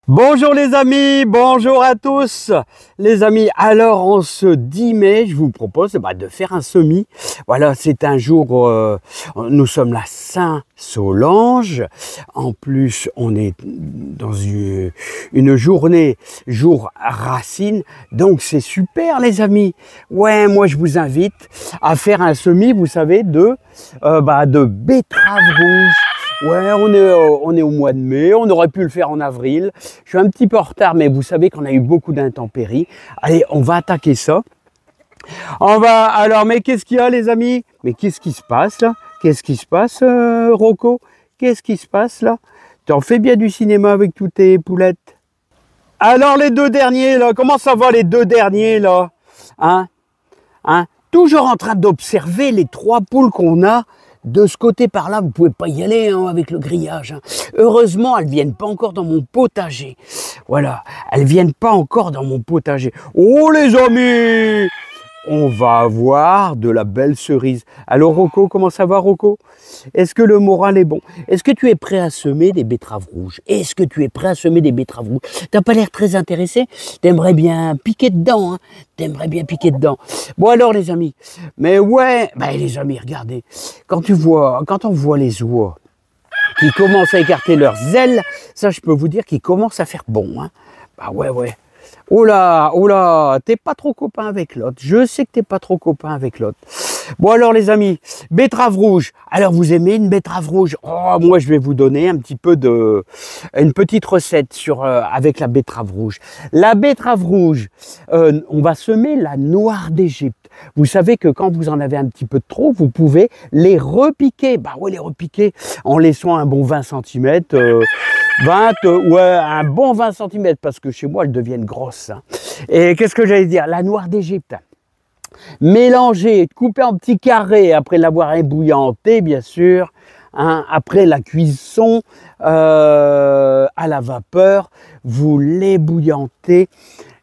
Bonjour les amis, bonjour à tous les amis. Alors en ce 10 mai, je vous propose de faire un semis. Voilà, c'est un jour, nous sommes la Saint-Solange. En plus, on est dans une journée, jour racine. Donc c'est super les amis. Ouais, moi je vous invite à faire un semis, vous savez, de betteraves rouges. Ouais, on est au mois de mai, on aurait pu le faire en avril. Je suis un petit peu en retard, mais vous savez qu'on a eu beaucoup d'intempéries. Allez, on va attaquer ça. Alors, mais qu'est-ce qu'il y a les amis? Mais qu'est-ce qui se passe là? Qu'est-ce qui se passe, Rocco? Qu'est-ce qui se passe là? T'en fais bien du cinéma avec toutes tes poulettes. Alors les deux derniers là, comment ça va les deux derniers là? Hein? Toujours en train d'observer les trois poules qu'on a. De ce côté par là, vous pouvez pas y aller avec le grillage. Heureusement, elles viennent pas encore dans mon potager. Voilà, elles viennent pas encore dans mon potager. Oh les amis, on va avoir de la belle cerise. Alors Rocco, comment ça va Rocco? Est-ce que le moral est bon? Est-ce que tu es prêt à semer des betteraves rouges? Est-ce que tu es prêt à semer des betteraves rouges? T'as pas l'air très intéressé? T'aimerais bien piquer dedans, hein? T'aimerais bien piquer dedans. Bon alors les amis, mais ouais, les amis, regardez, quand on voit les oies qui commencent à écarter leurs ailes, ça je peux vous dire qu'ils commencent à faire bon, hein? Bah ouais. Oh là, t'es pas trop copain avec l'autre. Je sais que t'es pas trop copain avec l'autre. Bon alors les amis, betterave rouge. Alors vous aimez une betterave rouge? Oh, moi je vais vous donner un petit peu une petite recette avec la betterave rouge. La betterave rouge, on va semer la noire d'Égypte. Vous savez que quand vous en avez un petit peu de trop, vous pouvez les repiquer. Bah ouais, les repiquer en laissant un bon 20 cm. Un bon 20 cm, parce que chez moi, elles deviennent grosses. Hein. Et qu'est-ce que j'allais dire? La noire d'Égypte. Mélanger, couper en petits carrés après l'avoir ébouillanté, bien sûr. Hein, après la cuisson à la vapeur, vous l'ébouillantez.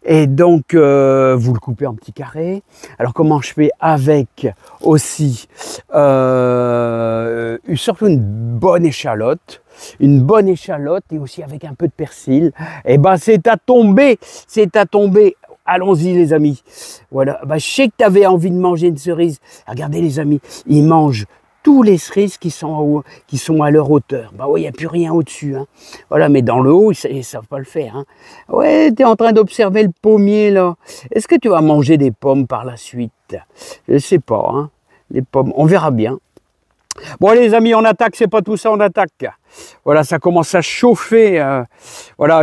Et donc, vous le coupez en petits carrés. Alors, comment je fais avec aussi surtout une bonne échalote et aussi avec un peu de persil. Et c'est à tomber. Allons-y les amis. Voilà, je sais que tu avais envie de manger une cerise. Regardez les amis, ils mangent tous les cerises qui sont à leur hauteur. Il n'y a plus rien au-dessus. Hein. Voilà, mais dans le haut, ils ne savent pas le faire. Hein. Ouais, tu es en train d'observer le pommier là. Est-ce que tu vas manger des pommes par la suite? Je ne sais pas. Hein. Les pommes, on verra bien. Bon les amis, on attaque, c'est pas tout ça, on attaque. Voilà, ça commence à chauffer. Voilà,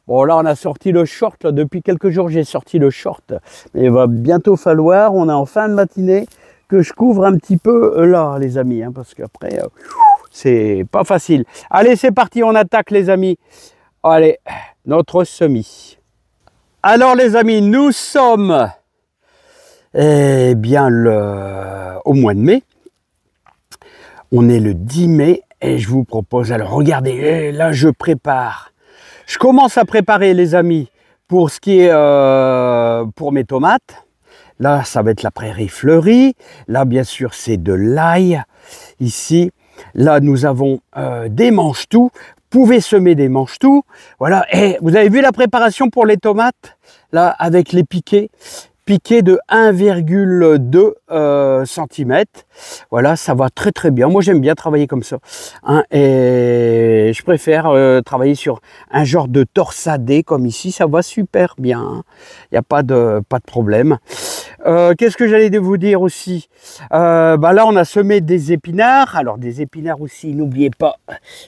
bon là on a sorti le short, là. Depuis quelques jours j'ai sorti le short. Mais il va bientôt falloir, on est en fin de matinée, que je couvre un petit peu là les amis. Hein, parce qu'après, c'est pas facile. Allez c'est parti, on attaque les amis. Allez, notre semis. Alors les amis, nous sommes au mois de mai. On est le 10 mai et je vous propose, alors regardez, là je prépare. Je commence à préparer les amis pour ce qui est pour mes tomates. Là ça va être la prairie fleurie. Là bien sûr c'est de l'ail. Ici, là nous avons des mange-tout. Vous pouvez semer des mange-tout. Voilà, et vous avez vu la préparation pour les tomates? Là avec les piquets de 1,2 cm. Voilà, ça va très très bien. Moi j'aime bien travailler comme ça. Hein, et je préfère travailler sur un genre de torsadé comme ici. Ça va super bien. Hein. Il n'y a pas de problème. Qu'est-ce que j'allais vous dire aussi? Là on a semé des épinards. Alors des épinards aussi, n'oubliez pas,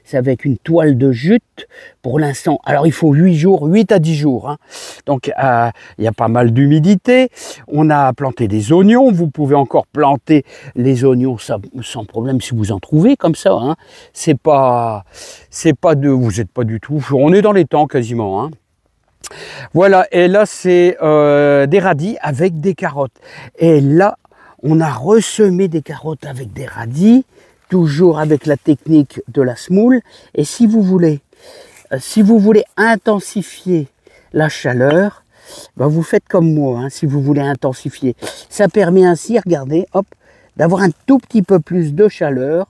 c'est avec une toile de jute pour l'instant. Alors il faut 8 à 10 jours. Hein. Donc il y a pas mal d'humidité. On a planté des oignons. Vous pouvez encore planter les oignons sans problème si vous en trouvez comme ça. Hein. Vous n'êtes pas du tout. On est dans les temps quasiment. Hein. Voilà, et là c'est des radis avec des carottes. Et là, on a ressemé des carottes avec des radis, toujours avec la technique de la semoule. Et si vous voulez intensifier la chaleur, vous faites comme moi, hein, si vous voulez intensifier. Ça permet ainsi, regardez, hop, d'avoir un tout petit peu plus de chaleur.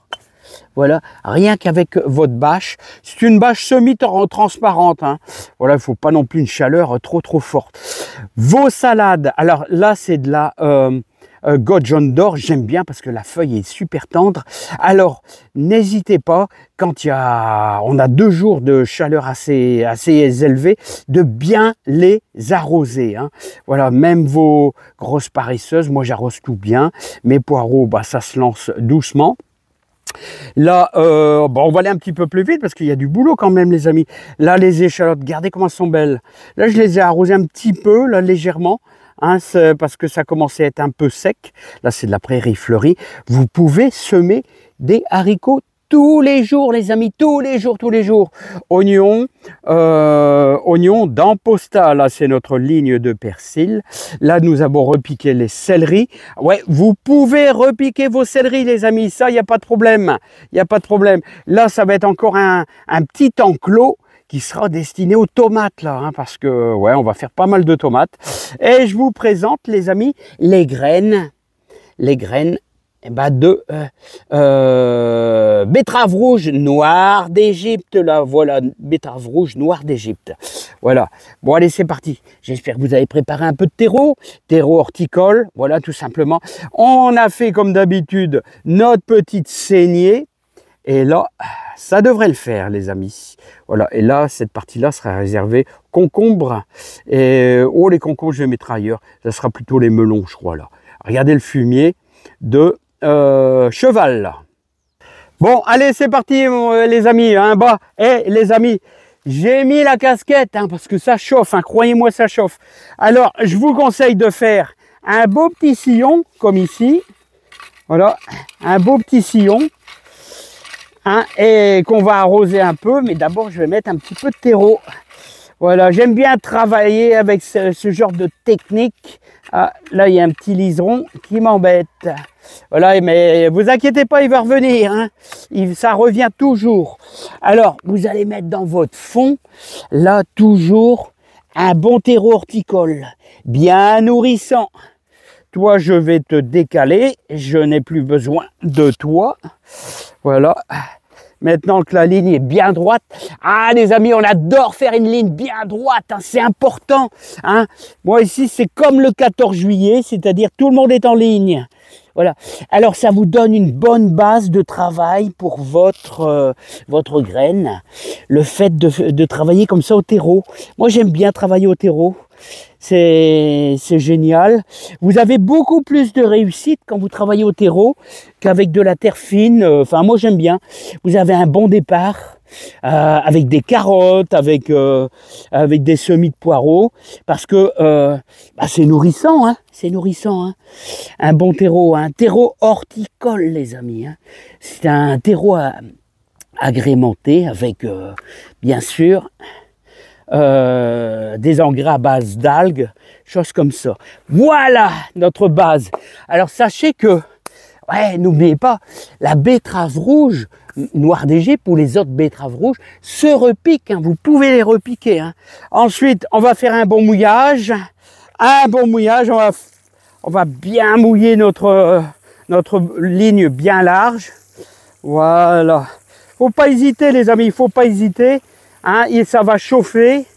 Voilà, rien qu'avec votre bâche. C'est une bâche semi-transparente, hein. Voilà, il ne faut pas non plus une chaleur trop forte. Vos salades, alors là, c'est de la Gudgeon d'or, j'aime bien parce que la feuille est super tendre. Alors, n'hésitez pas, quand on a 2 jours de chaleur assez élevée, de bien les arroser, hein. Voilà, même vos grosses paresseuses, moi j'arrose tout bien. Mes poireaux, bah, ça se lance doucement. Là, bon, on va aller un petit peu plus vite parce qu'il y a du boulot quand même, les amis. Là, les échalotes, regardez comment elles sont belles. Là, je les ai arrosées un petit peu, là, légèrement. Hein, parce que ça commençait à être un peu sec. Là, c'est de la prairie fleurie. Vous pouvez semer des haricots tous les jours, les amis, tous les jours. Oignons, oignons dans Posta. Là, c'est notre ligne de persil. Là, nous avons repiqué les céleris. Ouais, vous pouvez repiquer vos céleris, les amis. Ça, il n'y a pas de problème. Il n'y a pas de problème. Là, ça va être encore un petit enclos qui sera destiné aux tomates, là, hein, parce que, ouais, on va faire pas mal de tomates. Et je vous présente, les amis, les graines eh ben, de betterave rouge noire d'Égypte, là, voilà, betterave rouge noire d'Égypte. Voilà. Bon, allez, c'est parti. J'espère que vous avez préparé un peu de terreau horticole, voilà, tout simplement. On a fait, comme d'habitude, notre petite saignée. Et là, ça devrait le faire, les amis. Voilà, et là, cette partie-là sera réservée concombres. Et, oh, les concombres, je les mettrai ailleurs. Ça sera plutôt les melons, je crois, là. Regardez le fumier de cheval, là. Bon, allez, c'est parti, les amis. Hein, bah, les amis, j'ai mis la casquette, hein, parce que ça chauffe, hein, croyez-moi, ça chauffe. Alors, je vous conseille de faire un beau petit sillon, comme ici. Voilà, un beau petit sillon. Hein, et qu'on va arroser un peu, mais d'abord je vais mettre un petit peu de terreau. Voilà, j'aime bien travailler avec ce genre de technique. Ah, là il y a un petit liseron qui m'embête. Voilà, mais vous inquiétez pas, il va revenir, hein. Ça revient toujours. Alors, vous allez mettre dans votre fond, là toujours, un bon terreau horticole, bien nourrissant. Toi, je vais te décaler, je n'ai plus besoin de toi. Voilà. Maintenant que la ligne est bien droite. Ah, les amis, on adore faire une ligne bien droite, hein, c'est important. Hein. Moi, ici, c'est comme le 14 juillet, c'est-à-dire tout le monde est en ligne. Voilà. Alors, ça vous donne une bonne base de travail pour votre graine. Le fait de travailler comme ça au terreau. Moi, j'aime bien travailler au terreau. C'est génial. Vous avez beaucoup plus de réussite quand vous travaillez au terreau qu'avec de la terre fine. Enfin, moi, j'aime bien. Vous avez un bon départ avec des carottes, avec des semis de poireaux, parce que bah, c'est nourrissant, hein. C'est nourrissant, hein. Un bon terreau, un terreau horticole, les amis. Hein. C'est un terreau agrémenté avec, bien sûr, des engrais à base d'algues, choses comme ça. Voilà notre base. Alors sachez que, ouais, n'oubliez pas, la betterave rouge, noire d'Égypte ou les autres betteraves rouges se repiquent, hein, vous pouvez les repiquer. Hein. Ensuite, on va faire un bon mouillage. On va bien mouiller notre ligne bien large. Voilà. Faut pas hésiter, les amis, il faut pas hésiter. Hein, et ça va chauffer.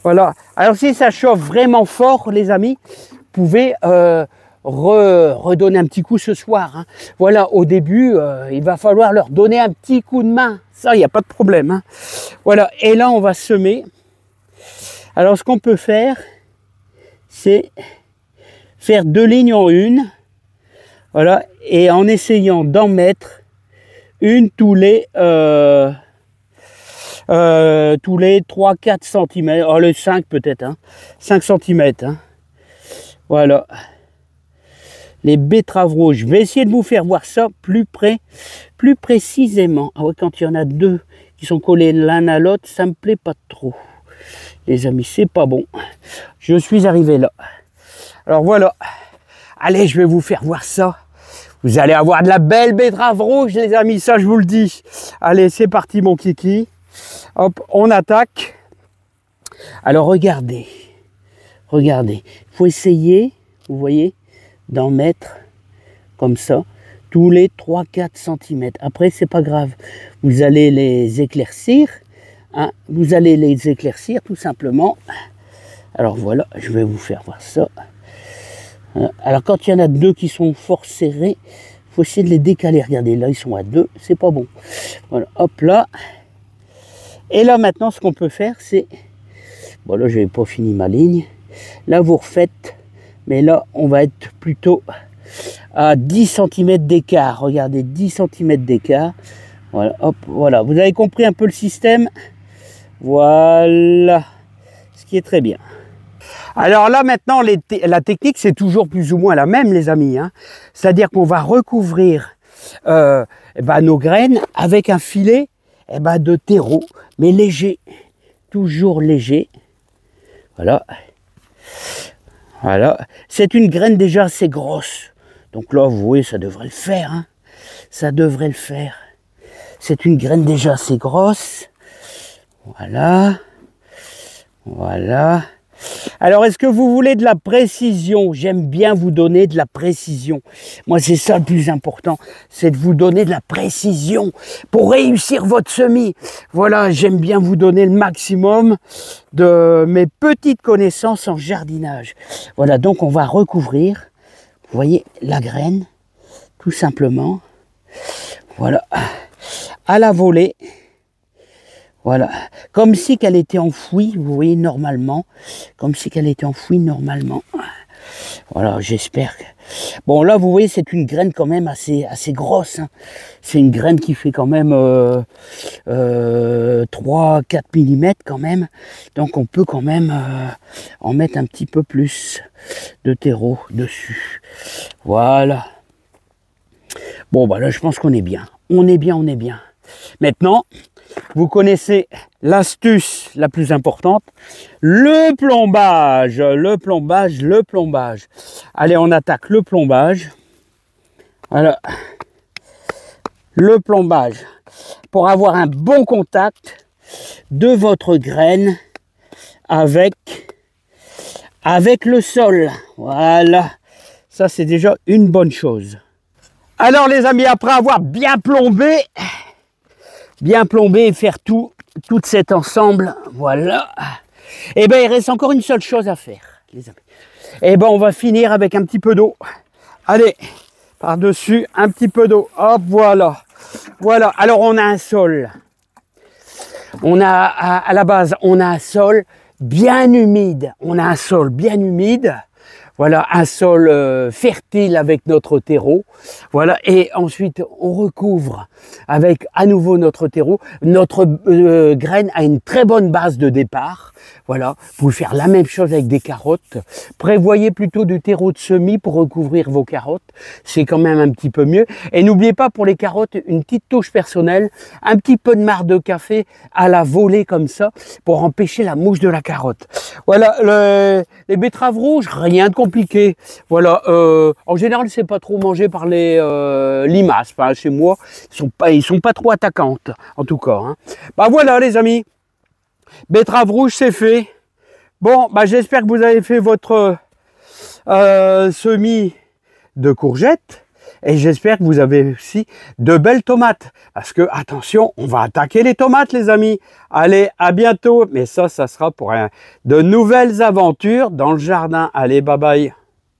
Voilà. Alors si ça chauffe vraiment fort, les amis, vous pouvez redonner un petit coup ce soir. Hein. Voilà, au début, il va falloir leur donner un petit coup de main. Ça, il n'y a pas de problème. Hein. Voilà. Et là, on va semer. Alors, ce qu'on peut faire, c'est faire 2 lignes en une. Voilà. Et en essayant d'en mettre une tous les 3-4 cm, oh, le 5 peut-être, hein. 5 cm. Hein. Voilà. Les betteraves rouges. Je vais essayer de vous faire voir ça plus précisément. Ah ouais, quand il y en a 2 qui sont collés l'un à l'autre, ça me plaît pas trop. Les amis, c'est pas bon. Je suis arrivé là. Alors voilà. Allez, je vais vous faire voir ça. Vous allez avoir de la belle betterave rouge, les amis, ça je vous le dis. Allez, c'est parti, mon kiki. Hop, on attaque. Alors regardez, il faut essayer, vous voyez, d'en mettre comme ça, tous les 3-4 cm. Après, c'est pas grave. Vous allez les éclaircir. Hein, vous allez les éclaircir tout simplement. Alors voilà, je vais vous faire voir ça. Alors quand il y en a deux qui sont fort serrés, il faut essayer de les décaler. Regardez, là ils sont à 2, c'est pas bon. Voilà, hop là. Et là maintenant, ce qu'on peut faire, c'est... Bon là, je n'ai pas fini ma ligne. Là, vous refaites. Mais là, on va être plutôt à 10 cm d'écart. Regardez, 10 cm d'écart. Voilà, hop, voilà. Vous avez compris un peu le système? Voilà. Ce qui est très bien. Alors là, maintenant, la technique, c'est toujours plus ou moins la même, les amis. Hein. C'est-à-dire qu'on va recouvrir nos graines avec un filet de terreau, mais léger. Toujours léger. Voilà. Voilà. C'est une graine déjà assez grosse. Donc là, vous voyez, ça devrait le faire. Hein. Ça devrait le faire. C'est une graine déjà assez grosse. Voilà. Voilà. Alors, est-ce que vous voulez de la précision? J'aime bien vous donner de la précision. Moi, c'est ça le plus important, c'est de vous donner de la précision pour réussir votre semis. Voilà, j'aime bien vous donner le maximum de mes petites connaissances en jardinage. Voilà, donc on va recouvrir, vous voyez, la graine, tout simplement. Voilà, à la volée. Voilà, comme si qu'elle était enfouie, vous voyez, normalement. Comme si qu'elle était enfouie normalement. Voilà, j'espère que... Bon, là, vous voyez, c'est une graine quand même assez grosse. Hein. C'est une graine qui fait quand même 3-4 mm quand même. Donc, on peut quand même en mettre un petit peu plus de terreau dessus. Voilà. Bon, bah là, je pense qu'on est bien. On est bien, on est bien. Maintenant... Vous connaissez l'astuce la plus importante, le plombage, le plombage, le plombage. Allez, on attaque le plombage. Voilà, le plombage pour avoir un bon contact de votre graine avec le sol. Voilà, ça c'est déjà une bonne chose. Alors les amis, après avoir bien plombé et faire tout cet ensemble, voilà. Et bien, il reste encore une seule chose à faire, les amis. Et bien, on va finir avec un petit peu d'eau. Allez, par-dessus, un petit peu d'eau. Hop, voilà. Voilà, alors on a un sol. On a, à la base, on a un sol bien humide. On a un sol bien humide. Voilà, un sol fertile avec notre terreau. Voilà, et ensuite on recouvre avec à nouveau notre terreau. Notre graine a une très bonne base de départ. Voilà, vous pouvez faire la même chose avec des carottes. Prévoyez plutôt du terreau de semis pour recouvrir vos carottes. C'est quand même un petit peu mieux. Et n'oubliez pas pour les carottes, une petite touche personnelle, un petit peu de marc de café à la volée comme ça pour empêcher la mouche de la carotte. Voilà, les betteraves rouges, rien de compliqué. Voilà, en général, c'est pas trop mangé par les limaces. Enfin, chez moi, ils sont pas trop attaquantes, en tout cas. Hein. Bah voilà, les amis. Betterave rouge, c'est fait. Bon, bah j'espère que vous avez fait votre semis de courgettes. Et j'espère que vous avez aussi de belles tomates. Parce que, attention, on va attaquer les tomates, les amis. Allez, à bientôt. Mais ça sera pour de nouvelles aventures dans le jardin. Allez, bye bye.